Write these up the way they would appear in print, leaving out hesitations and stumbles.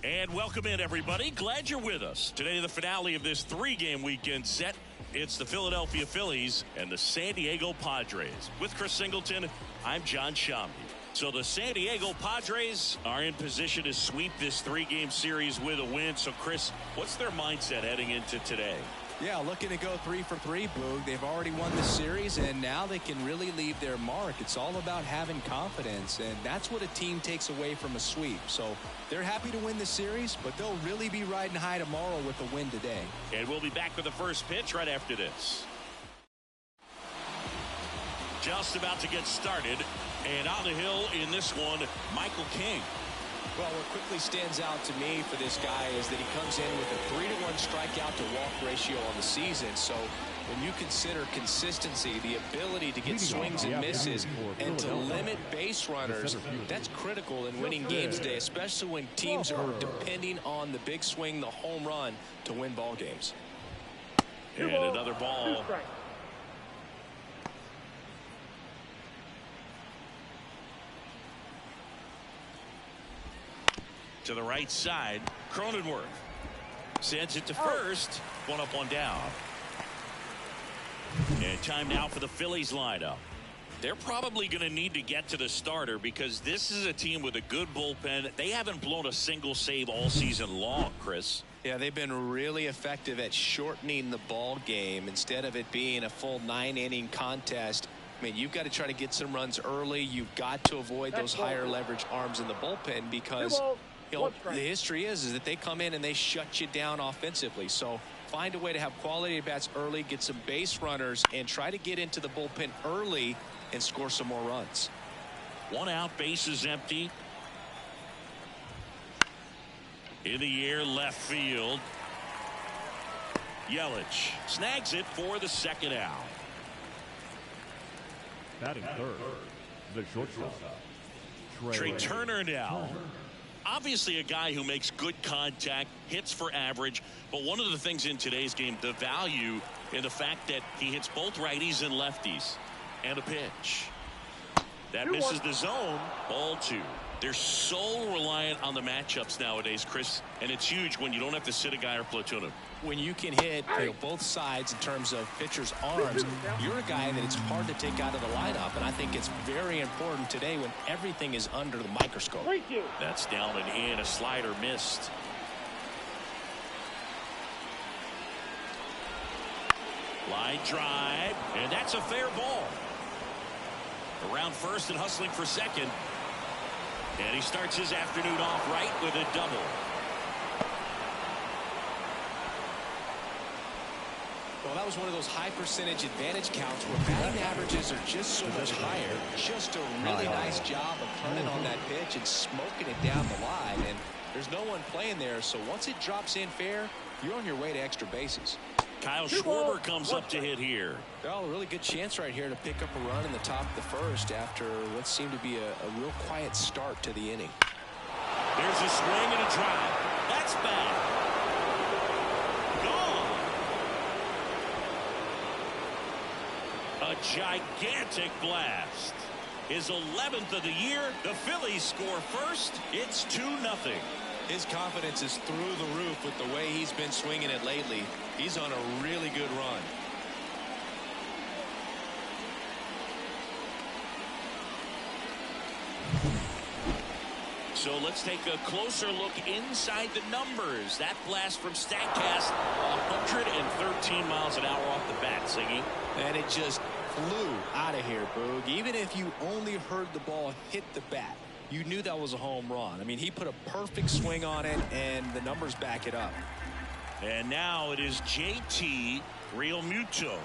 And welcome in, everybody. Glad you're with us. Today, the finale of this three-game weekend set. It's the Philadelphia Phillies and the San Diego Padres. With Chris Singleton, I'm John Shambi. So the San Diego Padres are in position to sweep this three-game series with a win. So, Chris, what's their mindset heading into today? Yeah, looking to go 3 for 3, Boog. They've already won the series, and now they can really leave their mark. It's all about having confidence, and that's what a team takes away from a sweep. So they're happy to win the series, but they'll really be riding high tomorrow with a win today. And we'll be back with the first pitch right after this. Just about to get started, and on the hill in this one, Michael King. Well, what quickly stands out to me for this guy is that he comes in with a 3-to-1 strikeout to walk ratio on the season. So when you consider consistency, the ability to get swings and misses, and to limit base runners, that's critical in winning games today, especially when teams are depending on the big swing, the home run, to win ball games. And another ball. To the right side, Cronenworth sends it to first. One up, one down. And time now for the Phillies lineup. They're probably going to need to get to the starter because this is a team with a good bullpen. They haven't blown a single save all season long, Chris. Yeah, they've been really effective at shortening the ball game instead of it being a full 9-inning contest. I mean, you've got to try to get some runs early. You've got to avoid those higher leverage arms in the bullpen because the history is that they come in and they shut you down offensively. So find a way to have quality at bats early, get some base runners, and try to get into the bullpen early and score some more runs. One out, base is empty. In the air, left field. Yelich snags it for the second out. Batting third, the shortstop, Trey Turner now. Obviously a guy who makes good contact, hits for average, but one of the things in today's game, the value in the fact that he hits both righties and lefties. And a pitch. That misses the zone. Ball 2. They're so reliant on the matchups nowadays, Chris, and it's huge when you don't have to sit a guy or platoon him. When you can hit both sides in terms of pitchers' arms, you're a guy that it's hard to take out of the lineup, and I think it's very important today when everything is under the microscope. That's down and in. A slider missed. Line drive, and that's a fair ball. Around first and hustling for second. And he starts his afternoon off right with a double. Well, that was one of those high percentage advantage counts where batting averages are just so much higher. Just a really nice job of turning on that pitch and smoking it down the line. And there's no one playing there, so once it drops in fair, you're on your way to extra bases. Kyle Schwarber comes up to hit here. Well, a really good chance right here to pick up a run in the top of the first after what seemed to be a real quiet start to the inning. There's a swing and a drive. That's bad. Gone. A gigantic blast. His 11th of the year. The Phillies score first. It's 2-0. His confidence is through the roof with the way he's been swinging it lately. He's on a really good run. So let's take a closer look inside the numbers. That blast from StatCast, 113 miles an hour off the bat, Siggy. And it just flew out of here, Boog. Even if you only heard the ball hit the bat, you knew that was a home run. I mean, he put a perfect swing on it, and the numbers back it up. And now it is JT Realmuto.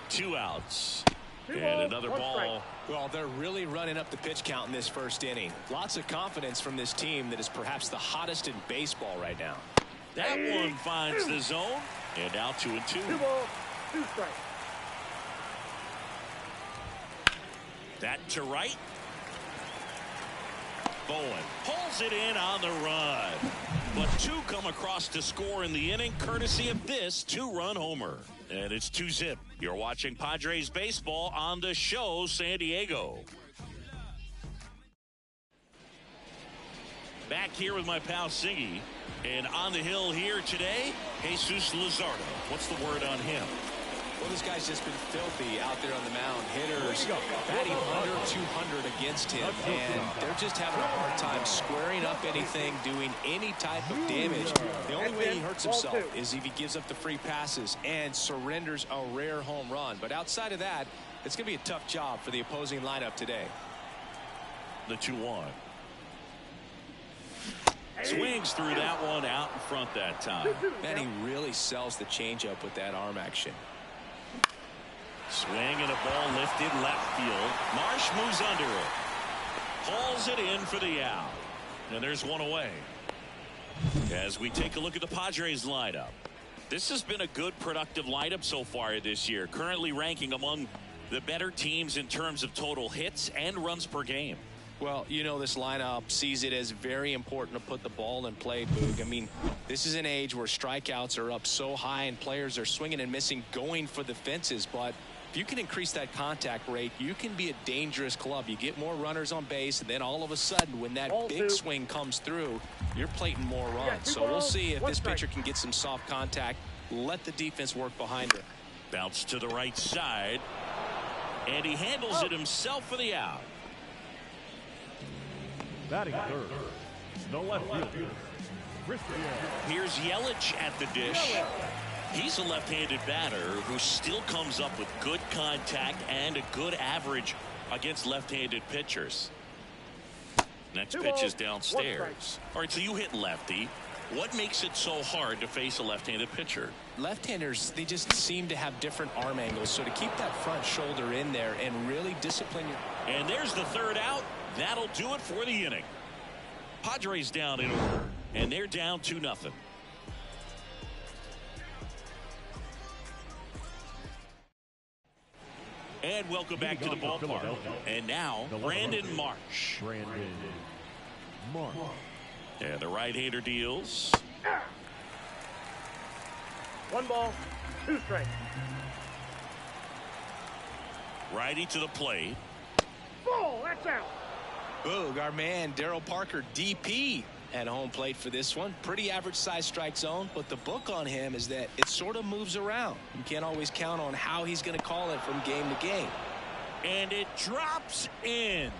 2 outs. And another ball. Well, they're really running up the pitch count in this first inning. Lots of confidence from this team that is perhaps the hottest in baseball right now. That one finds the zone. And now 2-2. 2 strikes. That to right. Bowen pulls it in on the run. But 2 come across to score in the inning, courtesy of this 2-run homer. And it's 2-zip. You're watching Padres baseball on the show, San Diego. Back here with my pal Siggy. And on the hill here today, Jesús Luzardo. What's the word on him? Well, this guy's just been filthy out there on the mound. Hitters batting under 200 against him, and they're just having a hard time squaring up anything, doing any type of damage. The only way he hurts himself is if he gives up the free passes and surrenders a rare home run. But outside of that, it's going to be a tough job for the opposing lineup today. The 2-1. Swings through that one out in front that time. Man, he really sells the changeup with that arm action. Swing and a ball lifted left field. Marsh moves under it. Hauls it in for the out. And there's one away. As we take a look at the Padres lineup. This has been a good productive lineup so far this year. Currently ranking among the better teams in terms of total hits and runs per game. Well, you know, this lineup sees it as very important to put the ball in play, Boog. I mean, this is an age where strikeouts are up so high and players are swinging and missing, going for the fences. But if you can increase that contact rate, you can be a dangerous club. You get more runners on base, and then all of a sudden, when that big swing comes through, you're plating more runs. So we'll see if this pitcher can get some soft contact, let the defense work behind it. Bounce to the right side, and he handles it himself for the out. Batting third, the left fielder, Here's Yelich at the dish. He's a left-handed batter who still comes up with good contact and a good average against left-handed pitchers. Next pitch is downstairs. All right, so you hit lefty. What makes it so hard to face a left-handed pitcher? Left-handers, they just seem to have different arm angles. So to keep that front shoulder in there and really discipline your... And there's the third out. That'll do it for the inning. Padres down in order, and they're down 2-0. And welcome back to the ballpark. And now, Brandon Marsh. And the right-hander deals. 1 ball, 2 strikes. Righty to the plate. Ball, that's out. Boog, our man Daryl Parker, DP, at home plate for this one. Pretty average size strike zone, but the book on him is that it sort of moves around. You can't always count on how he's going to call it from game to game. And it drops in.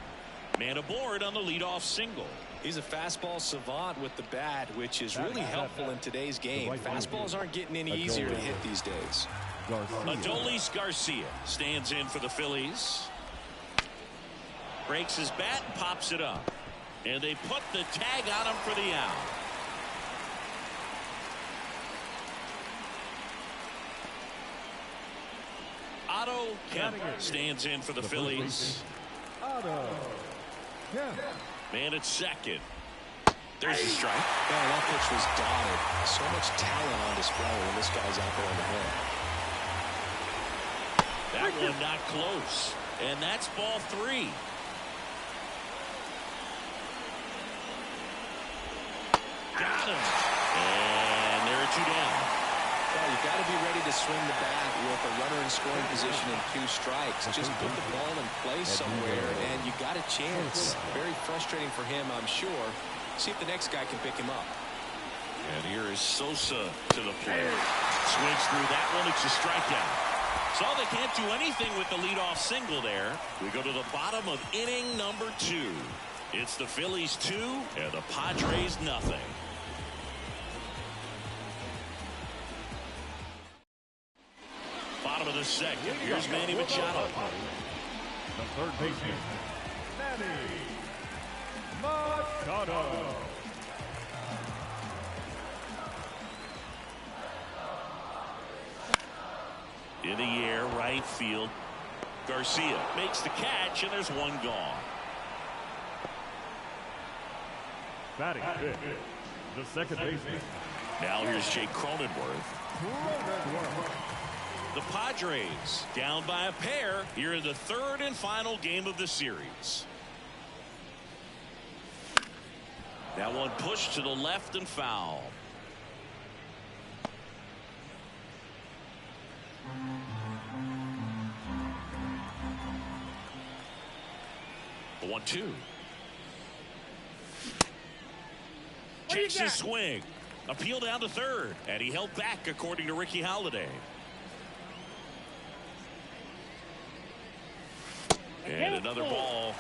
Man aboard on the leadoff single. He's a fastball savant with the bat, which is really helpful in today's game. Fastballs aren't getting any easier to hit these days. Adolis Garcia stands in for the Phillies. Breaks his bat and pops it up. And they put the tag on him for the out. Otto Kemp stands in for the Phillies. Man at second. There's a strike. Man, that pitch was dotted. So much talent on display when this guy's out there on the hill. That one not close. And that's ball 3. Got him. And there are 2 down. Well, you've got to be ready to swing the bat with a runner in scoring position and 2 strikes. Just put the ball in place somewhere, and you got a chance. Very frustrating for him, I'm sure. See if the next guy can pick him up. And here is Sosa to the plate. Swings through that one. It's a strikeout. So they can't do anything with the leadoff single there. We go to the bottom of inning number 2. It's the Phillies 2 and the Padres nothing. Bottom of the second. Here's Manny Machado. the third baseman, Manny Machado. In the air, right field. Garcia makes the catch, and there's one gone. Batting fifth, the second baseman. Now here's Jake Cronenworth. The Padres down by a pair here in the third and final game of the series. That one pushed to the left and foul. The 1-2. Takes his swing. Appeal down to third. And he held back, according to Ricky Holiday. And another ball.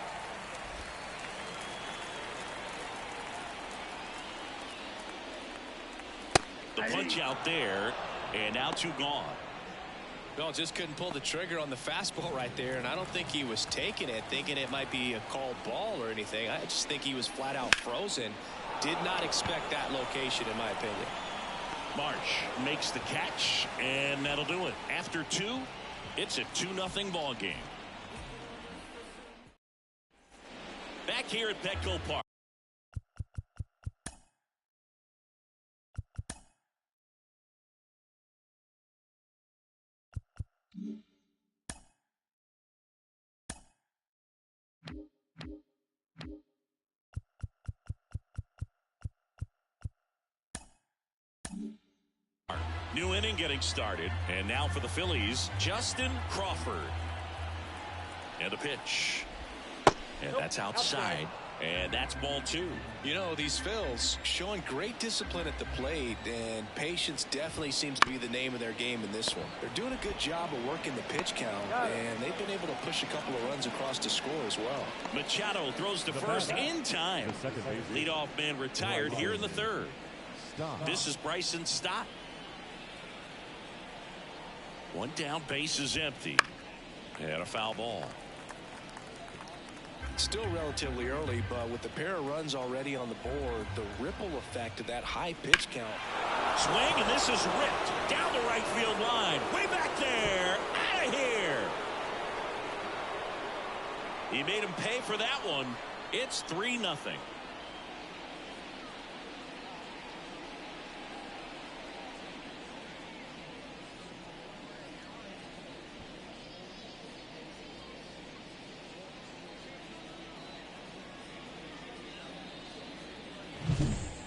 The punch out there. And now 2 gone. Well, just couldn't pull the trigger on the fastball right there, and I don't think he was taking it, thinking it might be a called ball or anything. I just think he was flat out frozen. Did not expect that location, in my opinion. Marsh makes the catch, and that'll do it. After 2, it's a 2-0 ball game. Back here at Petco Park. New inning getting started. And now for the Phillies, Justin Crawford. And a pitch. And that's outside. And that's ball 2. You know, these Phils showing great discipline at the plate, and patience definitely seems to be the name of their game in this one. They're doing a good job of working the pitch count, and they've been able to push a couple of runs across to score as well. Machado throws to first in time. Leadoff man retired here in the 3rd. This is Bryson Stott. 1 down, base is empty. And a foul ball. Still relatively early, but with the pair of runs already on the board, the ripple effect of that high pitch count. Swing, and this is ripped down the right field line. Way back there. Out of here. He made him pay for that one. It's 3-0.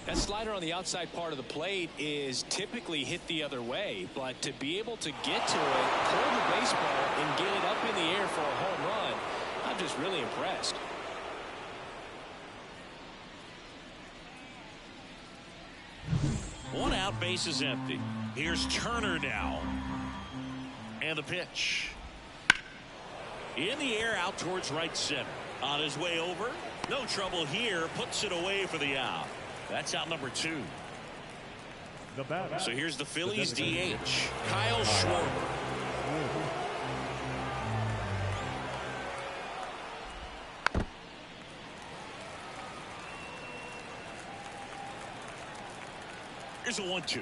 That slider on the outside part of the plate is typically hit the other way, but to be able to get to it, pull the baseball, and get it up in the air for a home run, I'm just really impressed. One out, base is empty. Here's Turner now. And the pitch. In the air, out towards right center. On his way over. No trouble here. Puts it away for the out. That's out number 2. So here's the Phillies DH, Kyle Schwarber. Here's a 1-2.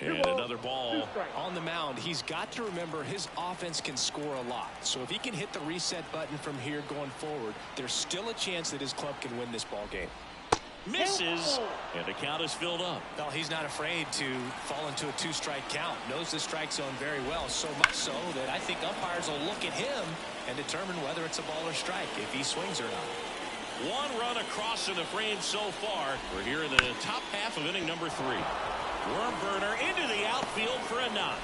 And another ball. On the mound, he's got to remember his offense can score a lot. So if he can hit the reset button from here going forward, there's still a chance that his club can win this ball game. Misses, and the count is filled up. Well, he's not afraid to fall into a 2-strike count. Knows the strike zone very well, so much so that I think umpires will look at him and determine whether it's a ball or strike, if he swings or not. 1 run across in the frame so far. We're here in the top half of inning number 3. Worm burner into the outfield for a knock.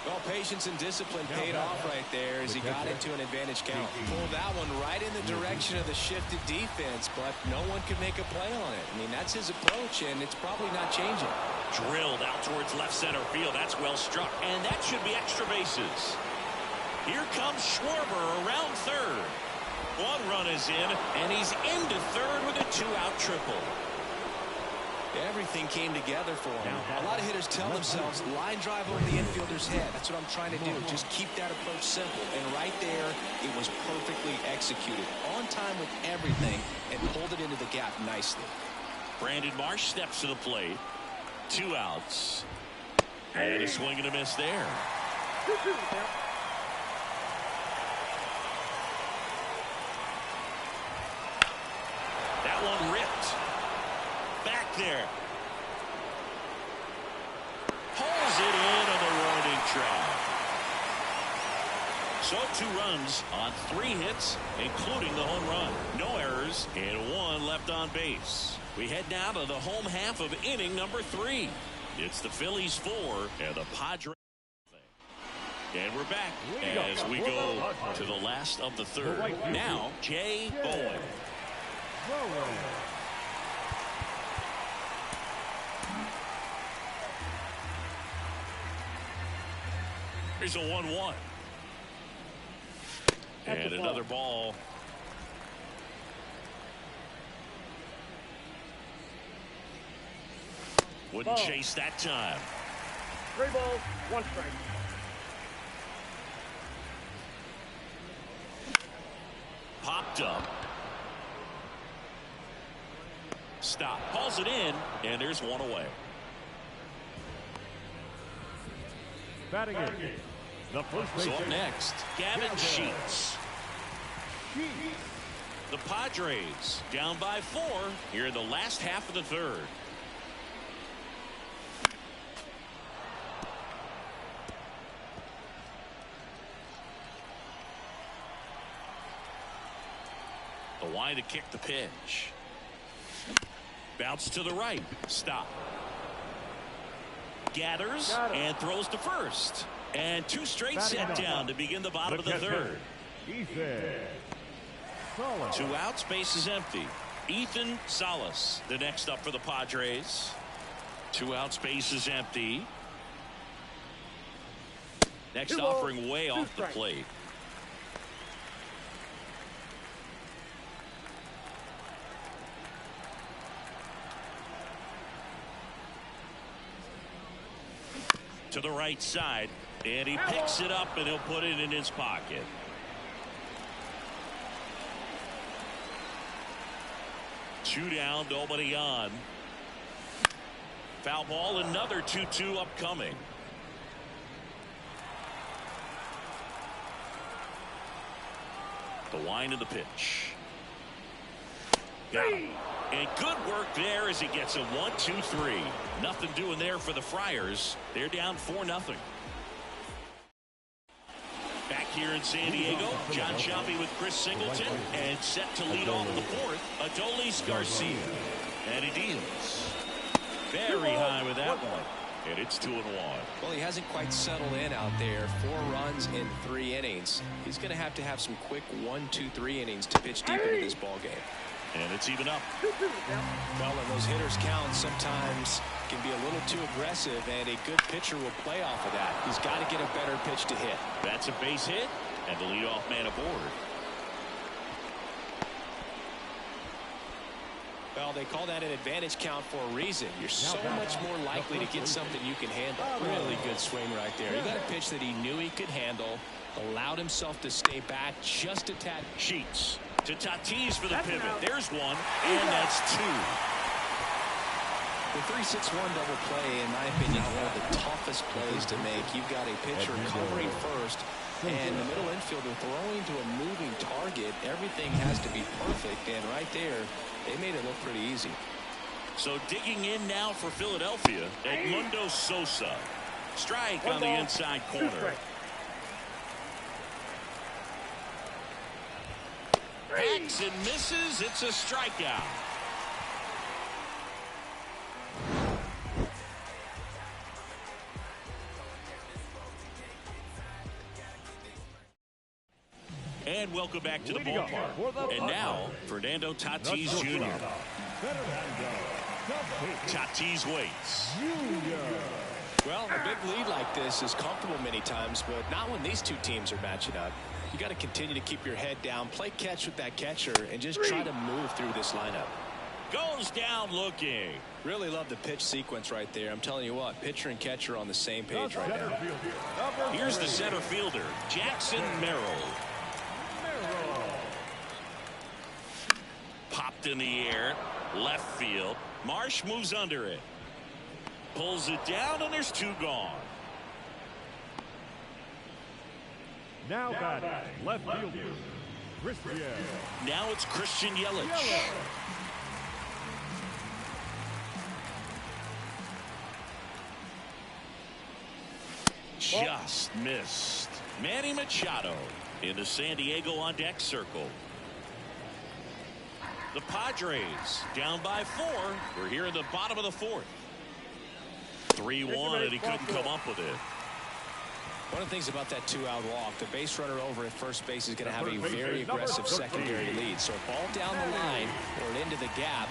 Well, patience and discipline paid off right there as he got into an advantage count. Pulled that one right in the direction of the shifted defense, but no one could make a play on it. I mean, that's his approach, and it's probably not changing. Drilled out towards left center field. That's well struck, and that should be extra bases. Here comes Schwarber around third. 1 run is in, and he's into third with a 2-out triple. Everything came together for him. A lot of hitters tell themselves, line drive over the infielder's head. That's what I'm trying to do. Just keep that approach simple. And right there, it was perfectly executed. On time with everything, and pulled it into the gap nicely. Brandon Marsh steps to the plate. 2 outs. And a swing and a miss there. That one ripped. Back there. Pulls it in on the warning track. So 2 runs on 3 hits, including the home run. No errors and 1 left on base. We head now to the home half of inning number 3. It's the Phillies 4 and the Padres. And we're back as we go to the last of the 3rd. Now, Jay Bowen. Here's a 1-1. And another ball. Wouldn't chase that time. 3 balls, 1 strike. Popped up. Stop. Calls it in, and there's 1 away. Batting in. The first So baseman. up next, Gavin Sheets. The Padres down by 4 here in the last half of the 3rd. The wide to kick the pitch. Bounce to the right. Stop. Gathers and throws to first. And 2 straight set down to begin the bottom of the 3rd. Ethan. 2 outs, base is empty. Ethan Salas, the next up for the Padres. 2 outs, base is empty. Next offering way off the plate. To the right side, and he picks it up and he'll put it in his pocket. Two down, nobody on. Foul ball, another 2-2 upcoming. The wind of the pitch. Got him. And good work there as he gets a 1-2-3. Nothing doing there for the Friars. They're down 4-0. Back here in San Diego, John Shelby with Chris Singleton, and set to lead off the 4th, Adolis Garcia. And he deals very high with that one. And it's 2-1. Well, he hasn't quite settled in out there. 4 runs in 3 innings. He's going to have some quick 1-2-3 innings to pitch deep into this ball game. And it's even up. Well, and those hitters count sometimes can be a little too aggressive, and a good pitcher will play off of that. He's got to get a better pitch to hit. That's a base hit, and the leadoff man aboard. Well, they call that an advantage count for a reason. You're so much more likely to get something you can handle. Really good swing right there. He got a pitch that he knew he could handle, allowed himself to stay back just a tad. Sheets to Tatis for the pivot. There's 1, and that's 2. The 3-6-1 double play, in my opinion, one of the toughest plays to make. You've got a pitcher covering first, and the middle infielder throwing to a moving target. Everything has to be perfect, and right there, they made it look pretty easy. So digging in now for Philadelphia, Edmundo Sosa. Strike on the inside corner. Hacks and misses. It's a strikeout. And welcome back to the ballpark. And now, Fernando Tatis Jr. Tatis waits. Well, a big lead like this is comfortable many times, but not when these 2 teams are matching up. You got to continue to keep your head down, play catch with that catcher, and just try to move through this lineup. Goes down looking. Really love the pitch sequence right there. I'm telling you what, pitcher and catcher on the same page right now. Here's the center fielder, Jackson Merrill. Popped in the air, left field. Marsh moves under it. Pulls it down, and there's 2 gone. Now batting, left fielder, Christian. Now it's Christian Yelich. Just missed. Manny Machado in the San Diego on deck circle. The Padres down by 4. We're here in the bottom of the 4th. 3-1, and he couldn't come up with it. One of the things about that two-out walk, the base runner over at first base is going to have a very aggressive secondary lead. So a ball down the line or into the gap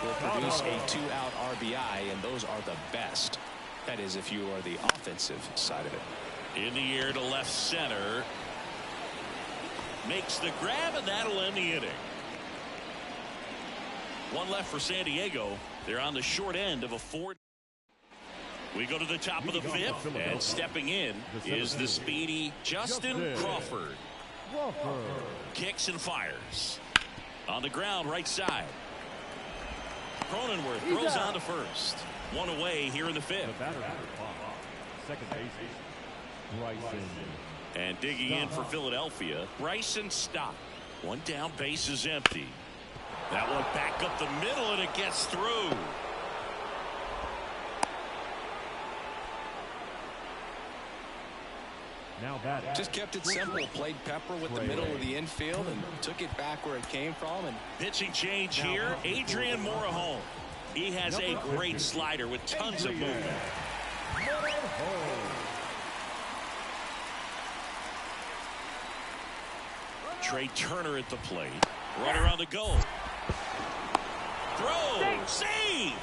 will produce a two-out RBI, and those are the best. That is, if you are the offensive side of it. In the air to left center. Makes the grab, and that'll end the inning. One left for San Diego. They're on the short end of a 4. We go to the top of the 5th, and stepping in is the speedy Justin Crawford. Kicks and fires. On the ground, right side. Cronenworth throws on to first. One away here in the 5th. Second base, Bryson. And digging in for Philadelphia, Bryson Stott. One down, base is empty. That one back up the middle, and it gets through. Just kept it simple. Played pepper with the middle of the infield and took it back where it came from. And pitching change here, Adrian Morejon. He has a great slider with tons of movement. Trey Turner at the plate. Runner on the go. Throw. Save.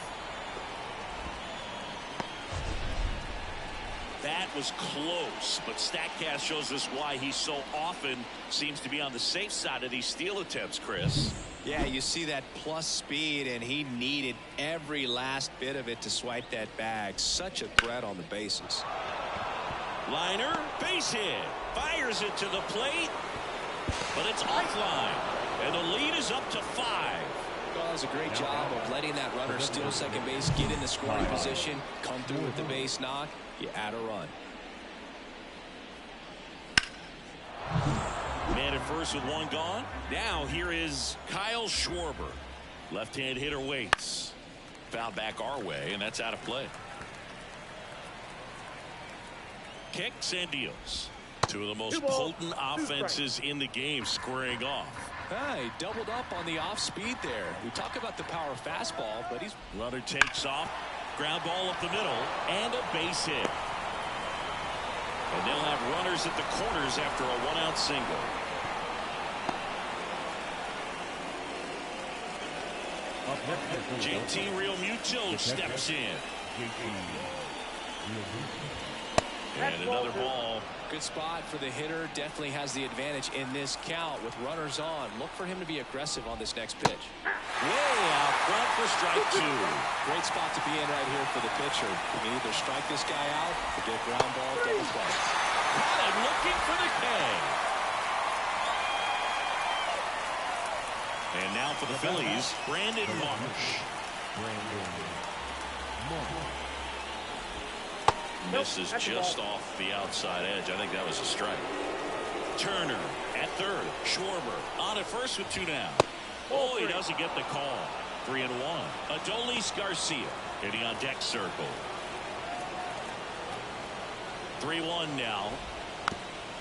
That was close, but StatCast shows us why he so often seems to be on the safe side of these steal attempts, Chris. Yeah, you see that plus speed, and he needed every last bit of it to swipe that bag. Such a threat on the bases. Liner, base hit. Fires it to the plate, but it's offline, and the lead is up to 5. Well, does a great job of letting that runner steal second base, get in the scoring position, come through with the base knock. You add a run. Man at first with one gone. Now here is Kyle Schwarber. Left-hand hitter waits. Foul back our way, and that's out of play. Kicks and deals. Two of the most potent offenses in the game squaring off. He doubled up on the off speed there. We talk about the power fastball, but he's... Runner takes off. Ground ball up the middle, and a base hit. And they'll have runners at the corners after a one-out single. JT Realmuto steps in. And another ball. Good spot for the hitter. Definitely has the advantage in this count with runners on. Look for him to be aggressive on this next pitch. Way out front for strike 2. Great spot to be in right here for the pitcher. You can either strike this guy out or get ground ball double play. Got him looking for the K. And now for the Phillies, Brandon Marsh. Misses just off the outside edge. I think that was a strike. Turner at third. Schwarber on at first with 2 down. Oh, he doesn't get the call. 3-1. Adolis Garcia hitting on deck circle. 3-1 now.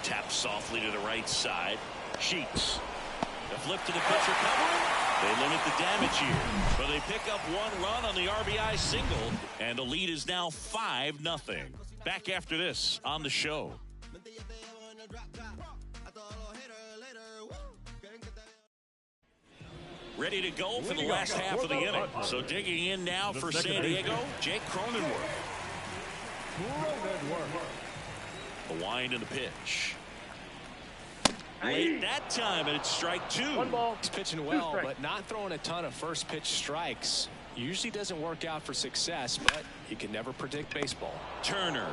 Tap softly to the right side. Sheets. The flip to the pitcher covering. They limit the damage here, but they pick up 1 run on the RBI single, and the lead is now 5-0. Back after this on the show. Ready to go for the last half of the inning. So digging in now for San Diego, Jake Cronenworth. The wind and the pitch. Late that time, and it's strike 2. He's pitching well, but not throwing a ton of first pitch strikes. Usually doesn't work out for success, but you can never predict baseball. Turner.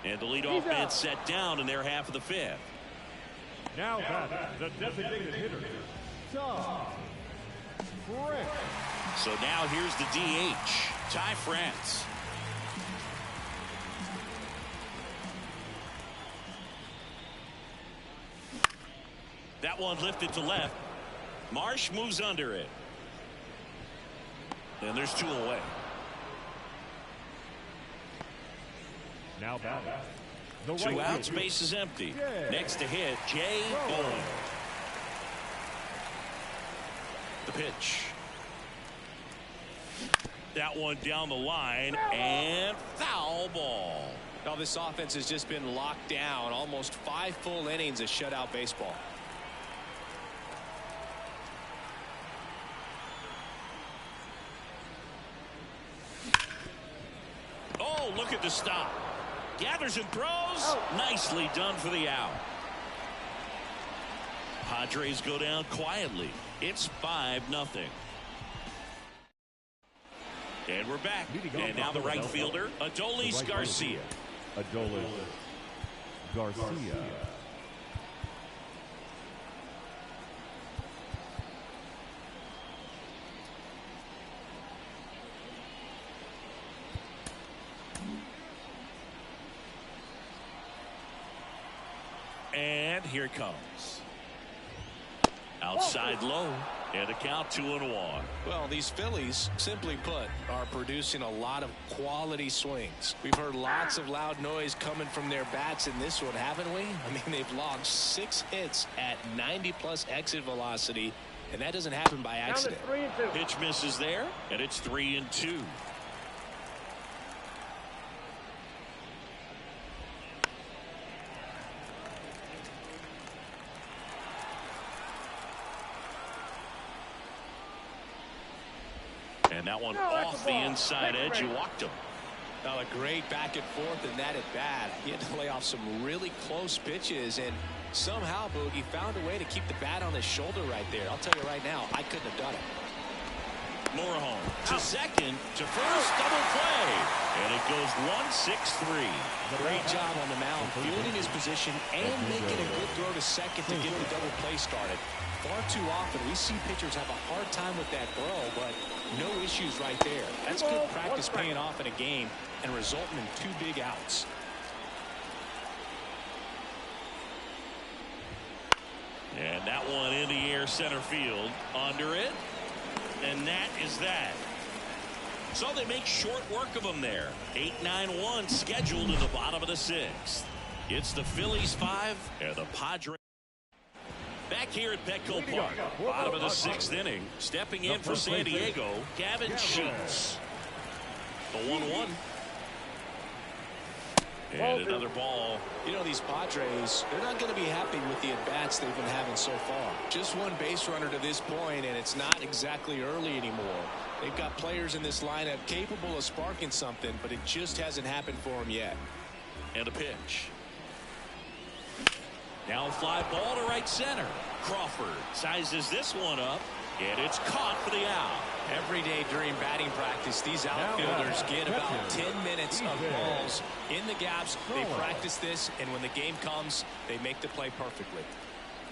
And the leadoff man set down in their half of the 5th. Now back the designated hitter, Ty France. So now here's the DH, Ty France. That one lifted to left. Marsh moves under it. And there's 2 away. Now back. 2 outs, base is empty. Next to hit, Jay Bowen. The pitch. That one down the line, and foul ball. Now this offense has just been locked down. Almost 5 full innings of shutout baseball. Oh, look at the stop. Gathers and throws. Oh. Nicely done for the out. Padres go down quietly. It's 5-0. And we're back. And now the right fielder, Adolis Garcia. Adolis Garcia. And here it comes. Outside low. And a count 2-1. Well, these Phillies, simply put, are producing a lot of quality swings. We've heard lots of loud noise coming from their bats in this one, haven't we? I mean, they've logged 6 hits at 90+ exit velocity, and that doesn't happen by accident. Pitch misses there, and it's 3-2. And that one off the inside edge. You walked him. Now a great back and forth in that at bat. He had to lay off some really close pitches, and somehow Boogie found a way to keep the bat on his shoulder right there. I'll tell you right now, I couldn't have done it. Morejon to second, to first, double play, and it goes 1-6-3. Great job on the mound, fielding his position and making a good throw to second to get the double play started. Far too often we see pitchers have a hard time with that throw, but no issues right there. That's good practice paying off in a game and resulting in 2 big outs. And that one in the air, center field, under it. And that is that. So they make short work of them there. 8-9-1 scheduled in the bottom of the 6th. It's the Phillies 5 and the Padres. Back here at Petco Park, bottom of the 6th inning. Stepping in for San Diego, Gavin Sheets. The 1-1. And another ball. You know, these Padres, they're not going to be happy with the at-bats they've been having so far. Just one base runner to this point, and it's not exactly early anymore. They've got players in this lineup capable of sparking something, but it just hasn't happened for them yet. And a pitch. Now a fly ball to right center. Crawford sizes this one up, and it's caught for the out. Every day during batting practice, these outfielders get about 10 minutes of balls in the gaps. They practice this, and when the game comes, they make the play perfectly.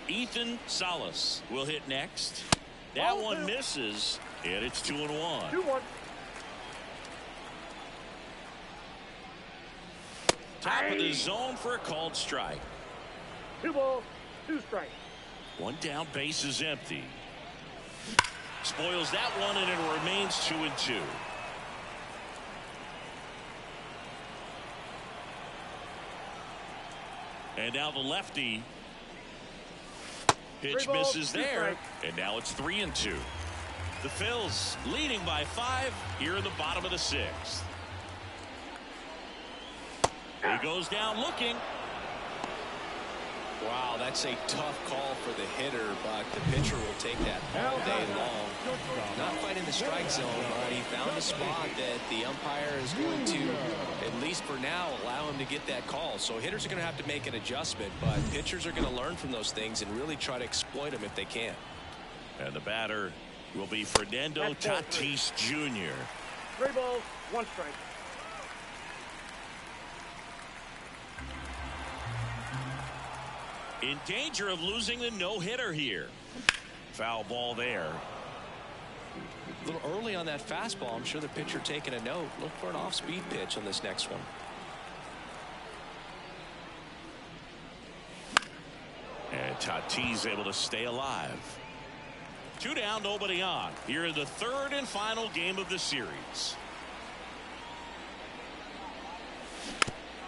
Ethan Salas will hit next. That one misses, and it's 2-1. 2-1. Top of the zone for a called strike. 2 balls, 2 strikes. One down, base is empty. Spoils that one, and it remains 2-2. And now the lefty. Pitch misses there, and now it's 3-2. The Phils leading by 5 here in the bottom of the 6th. He goes down looking. Wow, that's a tough call for the hitter, but the pitcher will take that all day long. Not fighting the strike zone, but he found a spot that the umpire is going to, at least for now, allow him to get that call. So hitters are going to have to make an adjustment, but pitchers are going to learn from those things and really try to exploit them if they can. And the batter will be Fernando Tatis Jr. 3 balls, 1 strike. In danger of losing the no-hitter here. Foul ball there. A little early on that fastball. I'm sure the pitcher taking a note. Look for an off-speed pitch on this next one. And Tatis able to stay alive. 2 down, nobody on. Here in the 3rd and final game of the series.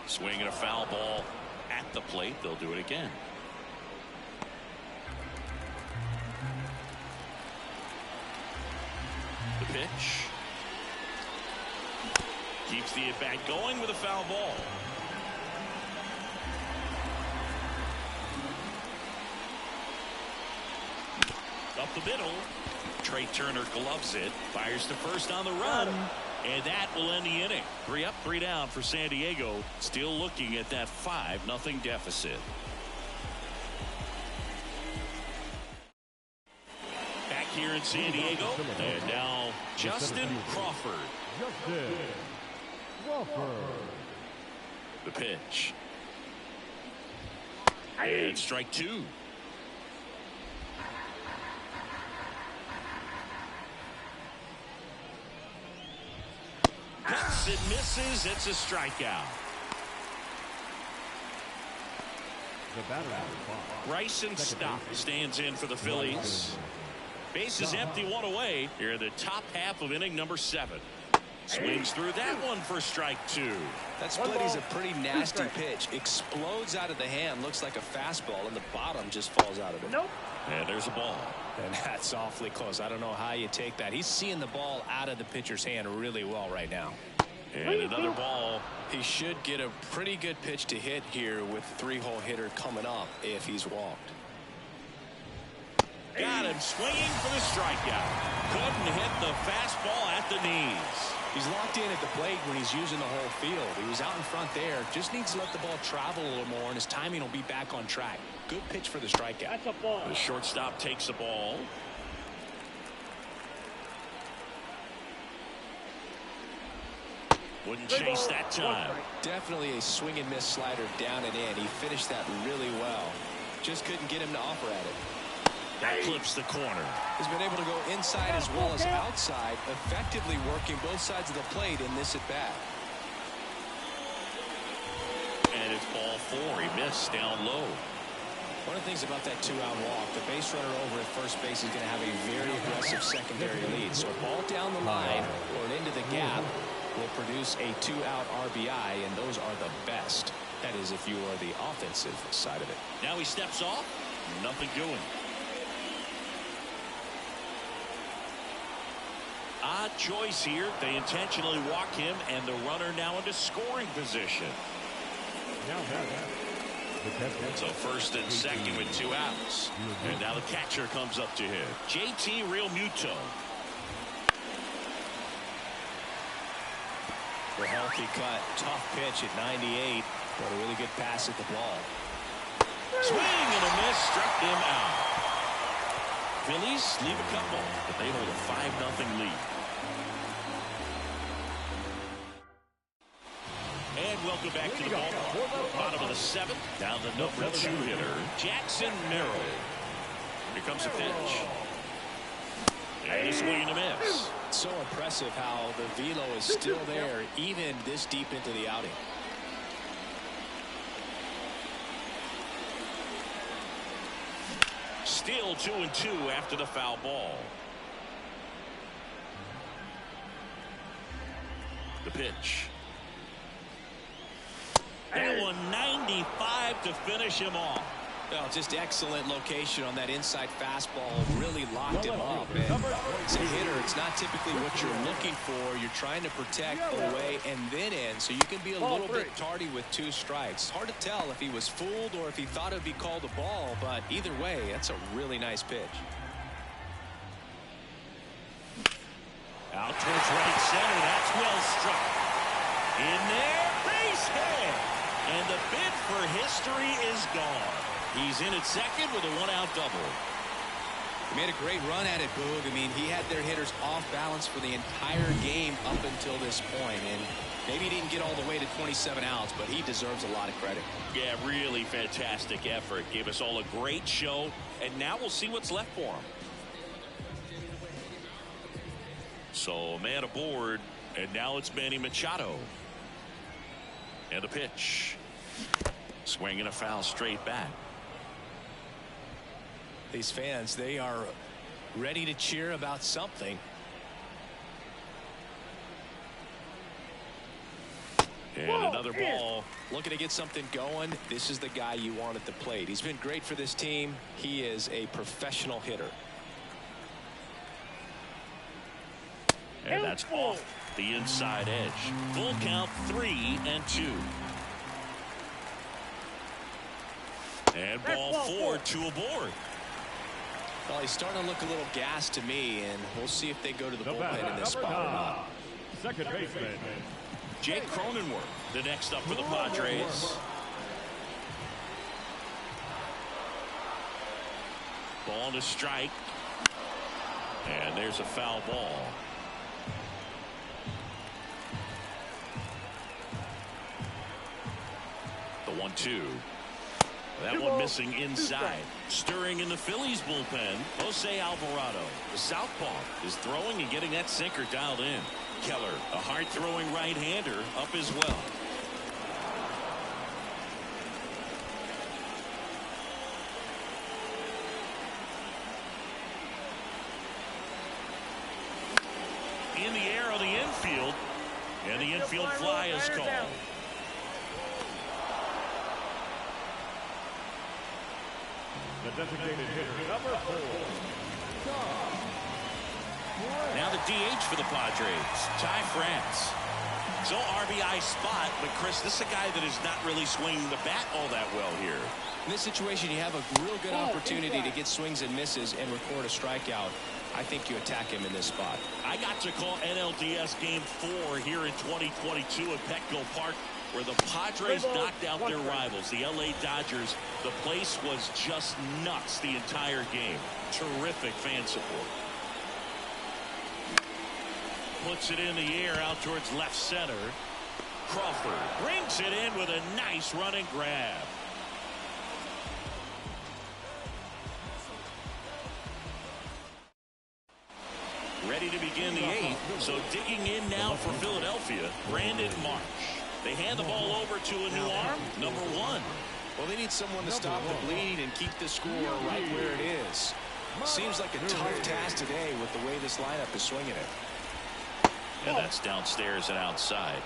Swinging a foul ball at the plate. They'll do it again. The pitch. Keeps the at-bat going with a foul ball. Up the middle. Trey Turner gloves it. Fires to first on the run. And that will end the inning. 3 up, 3 down for San Diego. Still looking at that 5-0 deficit. Back here in San Diego. And now Justin Crawford. Justin Crawford. The pitch. And strike 2. Cuts and misses. It's a strikeout. The batter Bryson Stott stands in for the Phillies. Base is empty, 1 away. Here in the top half of inning number 7. Swings through that one for strike 2. That split is a pretty nasty pitch. Explodes out of the hand. Looks like a fastball, and the bottom just falls out of it. Nope. And there's a ball. And that's awfully close. I don't know how you take that. He's seeing the ball out of the pitcher's hand really well right now. And another ball. He should get a pretty good pitch to hit here with the 3-hole hitter coming up if he's walked. Got him swinging for the strikeout. Couldn't hit the fastball at the knees. He's locked in at the plate when he's using the whole field. He was out in front there. Just needs to let the ball travel a little more, and his timing will be back on track. Good pitch for the strikeout. That's a ball. The shortstop takes the ball. Wouldn't chase that time. Definitely a swing and miss slider down and in. He finished that really well. Just couldn't get him to offer at it. That clips the corner. He's been able to go inside as well as outside, effectively working both sides of the plate in this at bat. And it's ball 4. He missed down low. One of the things about that 2-out walk, the base runner over at first base is going to have a very aggressive secondary lead. So a ball down the line or into the gap will produce a 2-out RBI, and those are the best. That is if you are the offensive side of it. Now he steps off. Nothing doing. Odd choice here. They intentionally walk him, and the runner now into scoring position. So first and second with 2 outs. And now the catcher comes up to him. JT Realmuto. The healthy cut. Tough pitch at 98. But a really good pass at the ball. Swing and a miss. Struck him out. Phillies leave a couple, but they hold a 5-0 lead. And welcome back to the ballpark. Bottom of the 7th. Down the number 2 hitter, Jackson Merrill. Here comes the pitch. And a swing and a miss. So impressive how the velo is still there even this deep into the outing. Still 2-2 after the foul ball. The pitch. That one 95 to finish him off. Well, just excellent location on that inside fastball. Really locked him up. And as a hitter, it's not typically what you're looking for. You're trying to protect away and then in, so you can be a little bit tardy with 2 strikes. Hard to tell if he was fooled or if he thought it would be called a ball, but either way, that's a really nice pitch. Out towards right center. That's well struck. In there, base hit. And the bid for history is gone. He's in at second with a 1-out double. He made a great run at it, Boog. I mean, he had their hitters off balance for the entire game up until this point, and maybe he didn't get all the way to 27 outs, but he deserves a lot of credit. Yeah, really fantastic effort. Gave us all a great show, and now we'll see what's left for him. So a man aboard, and now it's Manny Machado. And the pitch. Swinging a foul straight back. These fans, they are ready to cheer about something. And another ball. Looking to get something going. This is the guy you want at the plate. He's been great for this team. He is a professional hitter. And that's off the inside edge. Full count, 3-2. And ball 4, 2 aboard. Well, he's starting to look a little gassed to me, and we'll see if they go to the bullpen in this spot or not. Second baseman, Jake Cronenworth, the next up for the Padres. Ball to strike. And there's a foul ball. The 1-2. That one missing inside. Stirring in the Phillies bullpen, Jose Alvarado. The southpaw is throwing and getting that sinker dialed in. Keller, a hard-throwing right-hander, up as well. In the air on the infield, and the infield fly is called. the designated hitter, number 4. Now the DH for the Padres, Ty France. So RBI spot, but Chris, this is a guy that is not really swinging the bat all that well here. In this situation, you have a real good opportunity to get swings and misses and record a strikeout. I think you attack him in this spot. I got to call NLDS Game 4 here in 2022 at Petco Park, where the Padres knocked out their rivals, the LA Dodgers. The place was just nuts the entire game. Terrific fan support. Puts it in the air out towards left center. Crawford brings it in with a nice running grab. Ready to begin the 8th. So digging in now for Philadelphia, Brandon Marsh. They hand the ball over to a new arm, number 1. Well, they need someone to stop the bleed and keep the score right where it is. Seems like a tough task today with the way this lineup is swinging it. And that's downstairs and outside.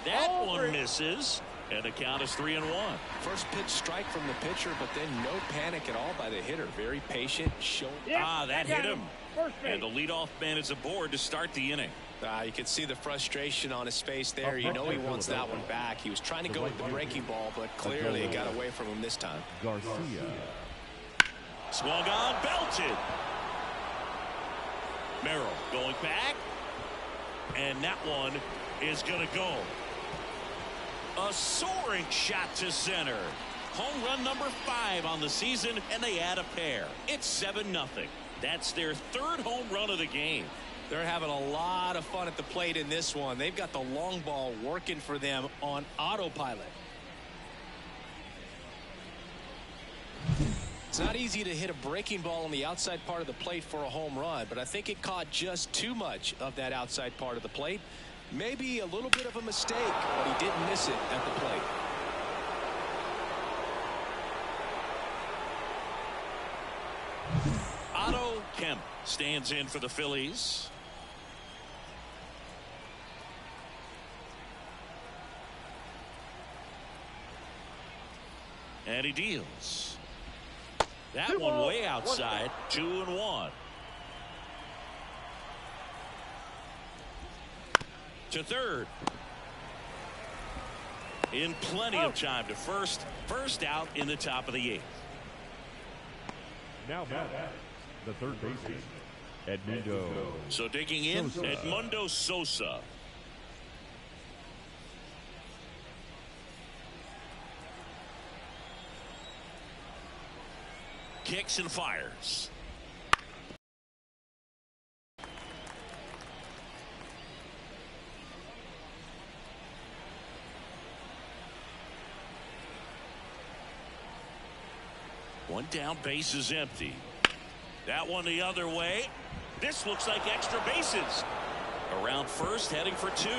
That one misses. And the count is 3-1. First pitch strike from the pitcher, but then no panic at all by the hitter. Very patient. That hit him. And the leadoff man is aboard to start the inning. You can see the frustration on his face there. You know he wants that one back. He was trying to go with the breaking ball, but clearly it got away from him this time. Garcia. Swung on, belted. Merrill going back. And that one is going to go. A soaring shot to center. Home run number 5 on the season, and they add a pair. It's 7-0. That's their 3rd home run of the game. They're having a lot of fun at the plate in this one. They've got the long ball working for them on autopilot. It's not easy to hit a breaking ball on the outside part of the plate for a home run, but I think it caught just too much of that outside part of the plate. Maybe a little bit of a mistake, but he didn't miss it at the plate. Otto Kemp stands in for the Phillies. And he deals. That one way outside. 2-1. To third. In plenty of time to first. First out in the top of the 8th. Now back, the third baseman, Edmundo. So digging in, Sosa. Edmundo Sosa. Kicks and fires. One down, base is empty. That one the other way. This looks like extra bases. Around first, heading for 2.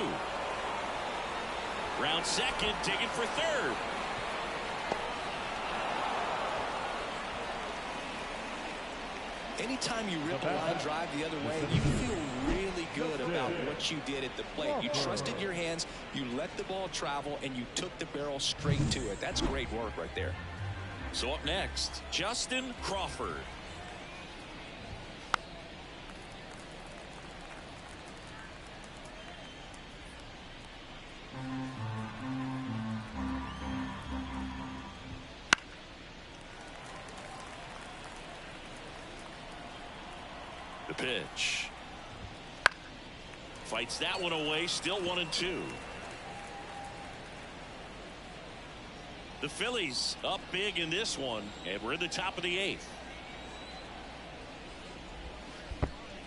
Round second, digging for 3rd. Anytime you rip a line drive the other way, you feel really good about what you did at the plate. You trusted your hands, you let the ball travel, and you took the barrel straight to it. That's great work right there. So up next, Justin Crawford. The pitch. Fights that one away. Still 1-2. The Phillies up big in this one, and we're in the top of the 8th.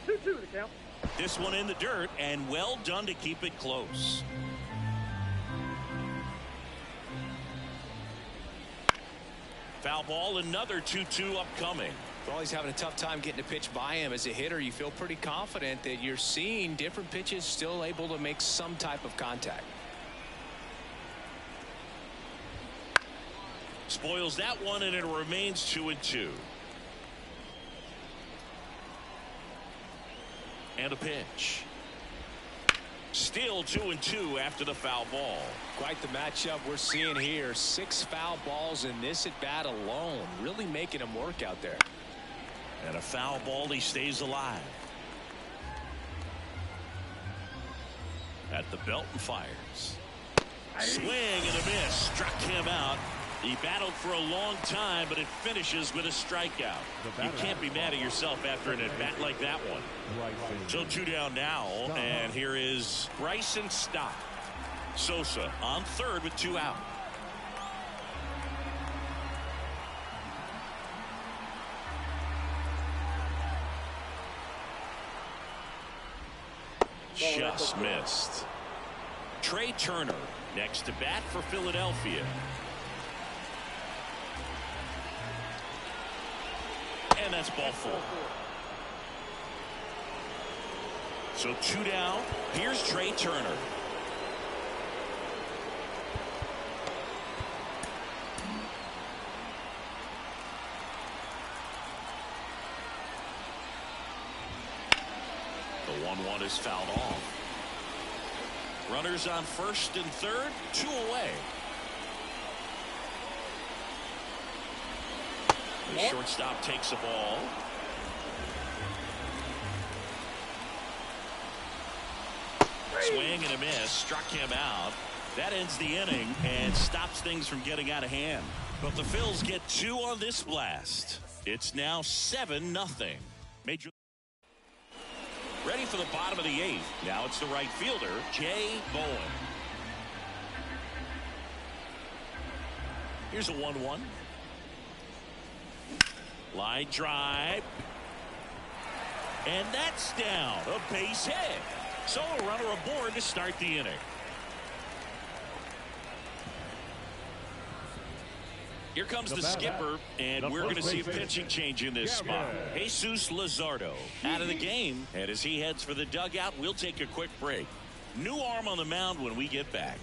2-2 the count. This one in the dirt, and well done to keep it close. Foul ball, another 2-2 upcoming. Well, he's having a tough time getting a pitch by him. As a hitter, you feel pretty confident that you're seeing different pitches still able to make some type of contact. Spoils that one, and it remains 2-2. And a pitch. Still 2-2 after the foul ball. Quite the matchup we're seeing here. 6 foul balls in this at bat alone. Really making him work out there. And a foul ball, he stays alive. At the belt and fires. Swing and a miss. Struck him out. He battled for a long time, but it finishes with a strikeout. You can't be mad at yourself after an at-bat like that one. So 2 down now, and here is Bryson Stott. Sosa on third with 2 out. Just missed. Trey Turner next to bat for Philadelphia. And that's ball 4. So 2 down. Here's Trey Turner. The 1-1 is fouled off. Runners on first and third, 2 away. The shortstop takes a ball. Swing and a miss. Struck him out. That ends the inning and stops things from getting out of hand. But the Phils get 2 on this blast. It's now 7-0. Major. Ready for the bottom of the 8th. Now it's the right fielder, Jay Bowen. Here's a 1-1. Line drive. And that's down. A base hit. So a runner aboard to start the inning. Here comes the skipper, and we're going to see a pitching change in this spot. Jesús Luzardo out of the game, and as he heads for the dugout, we'll take a quick break. New arm on the mound when we get back.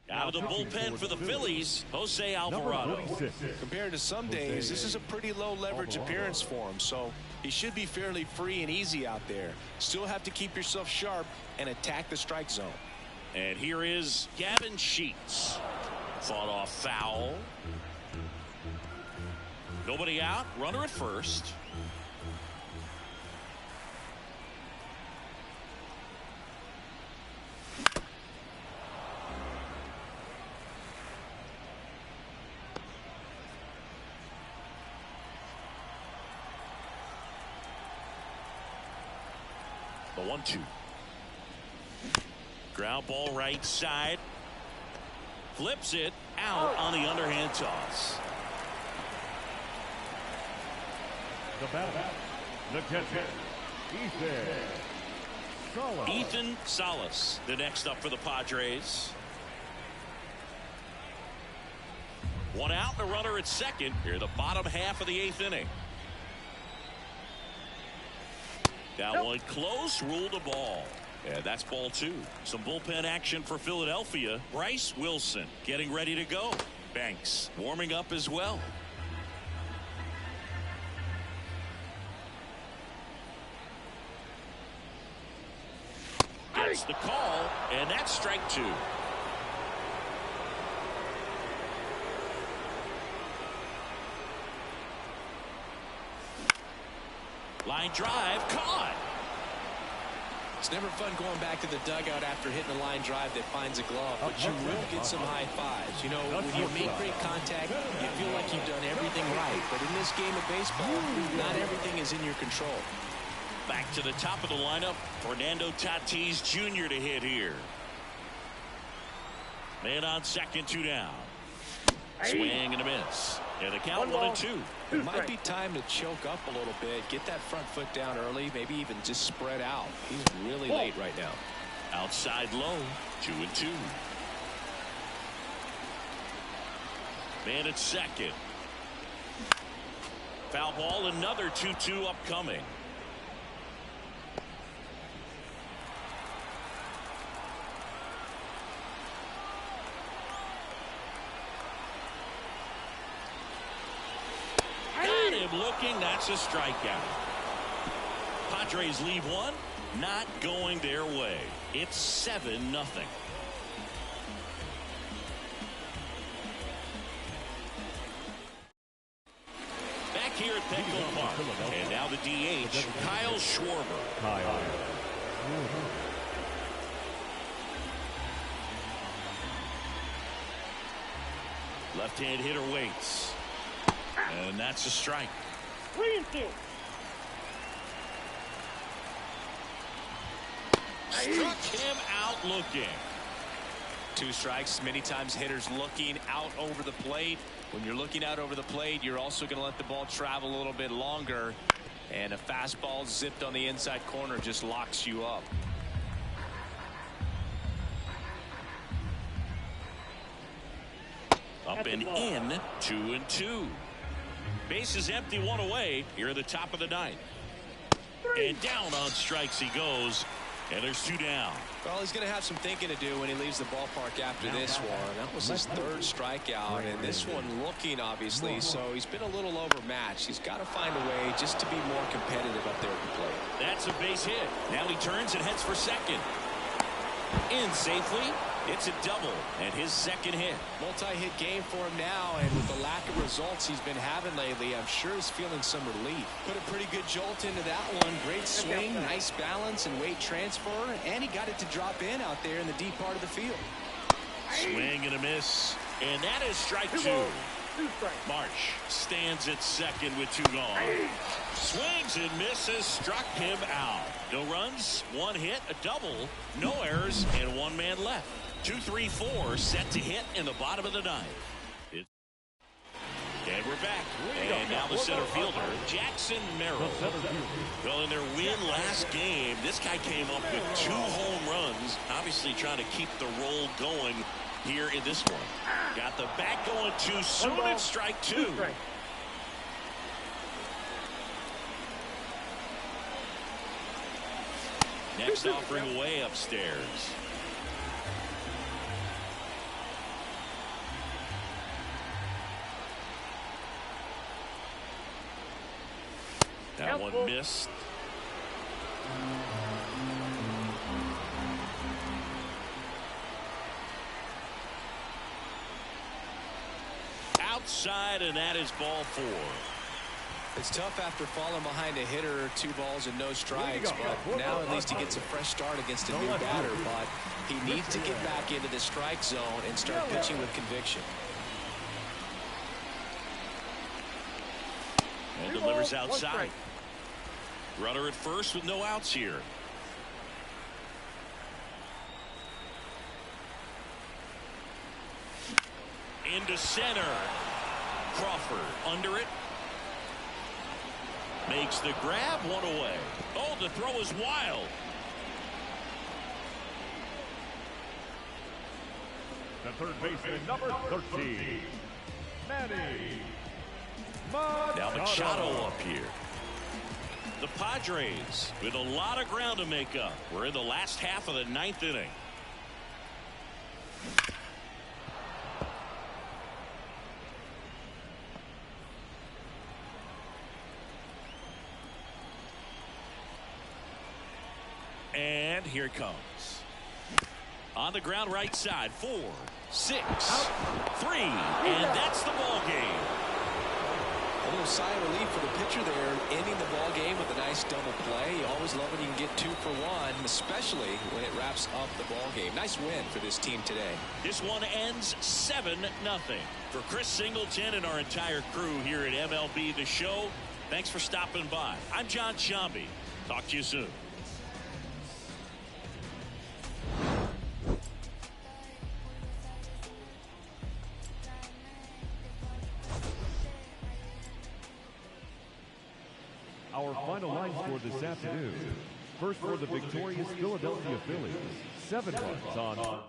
Out of the bullpen for the Phillies, Jose Alvarado. Compared to some days, this is a pretty low leverage appearance for him, so he should be fairly free and easy out there. Still have to keep yourself sharp and attack the strike zone. And here is Gavin Sheets. Fought off foul. Nobody out. Runner at first. The 1-2. Ground ball right side. Flips it out on the underhand toss. The batter, the catcher, Ethan Salas, the next up for the Padres. 1 out, and a runner at second. Here, the bottom half of the 8th inning. That one close, ruled a ball. And that's ball 2. Some bullpen action for Philadelphia. Bryce Wilson getting ready to go. Banks warming up as well. Gets the call, and that's strike 2. Line drive, caught. It's never fun going back to the dugout after hitting a line drive that finds a glove, but you will get some high fives. You know, when you make great contact, you feel like you've done everything right. But in this game of baseball, not everything is in your control. Back to the top of the lineup, Fernando Tatis Jr. to hit here. Man on second, 2 down. Swing and a miss. And the count 1-2. It might be time to choke up a little bit, get that front foot down early, maybe even just spread out. He's really late right now. Outside low, 2-2. Man at second. Foul ball, another 2-2 upcoming. Looking, that's a strikeout. Padres leave one, not going their way. It's 7-0. Back here at Petco Park, and now the DH, Kyle Schwarber. Left-hand hitter waits. And that's a strike. 3-2. Struck him out looking. 2 strikes. Many times hitters looking out over the plate. When you're looking out over the plate, you're also going to let the ball travel a little bit longer. And a fastball zipped on the inside corner just locks you up. Up and in, 2-2. Bases empty, 1 away here at the top of the 9th. And down on strikes he goes. And there's 2 down. Well, he's going to have some thinking to do when he leaves the ballpark after this one. That was his 3rd strikeout, and this one looking, obviously, so he's been a little overmatched. He's got to find a way just to be more competitive up there at the plate. That's a base hit. Now he turns and heads for second. In safely. It's a double and his 2nd hit. Multi-hit game for him now, and with the lack of results he's been having lately, I'm sure he's feeling some relief. Put a pretty good jolt into that one. Great swing, nice balance and weight transfer, and he got it to drop in out there in the deep part of the field. Swing and a miss, and that is strike 2. March stands at second with 2 gone. Swings and misses, struck him out. No runs, 1 hit, a double, no errors, and 1 man left. 2-3-4 set to hit in the bottom of the 9th. And we're back. And now the center fielder, Jackson Merrill. Well, in their win last game, this guy came up with 2 home runs, obviously trying to keep the roll going here in this one. Got the bat going too soon at strike 2. Next offering way upstairs. That one missed. Outside, and that is ball 4. It's tough after falling behind a hitter, 2 balls and no strikes, but now at least he gets a fresh start against a new batter, but he needs to get back into the strike zone and start pitching with conviction. And delivers outside. Runner at first with no outs here. Into center. Crawford under it. Makes the grab, 1 away. Oh, the throw is wild. The third baseman, number 13, Manny Now Machado up here. The Padres with a lot of ground to make up. We're in the last half of the 9th inning. And here it comes. On the ground right side. 4, 6, 3, and that's the ball game. A little sigh of relief for the pitcher there, ending the ball game with a nice double play. You always love when you can get 2 for 1, especially when it wraps up the ball game. Nice win for this team today. This one ends 7-0. For Chris Singleton and our entire crew here at MLB The Show, thanks for stopping by. I'm John Shambi. Talk to you soon. Our final line score this afternoon. First for the victorious Philadelphia Phillies, 7 runs on.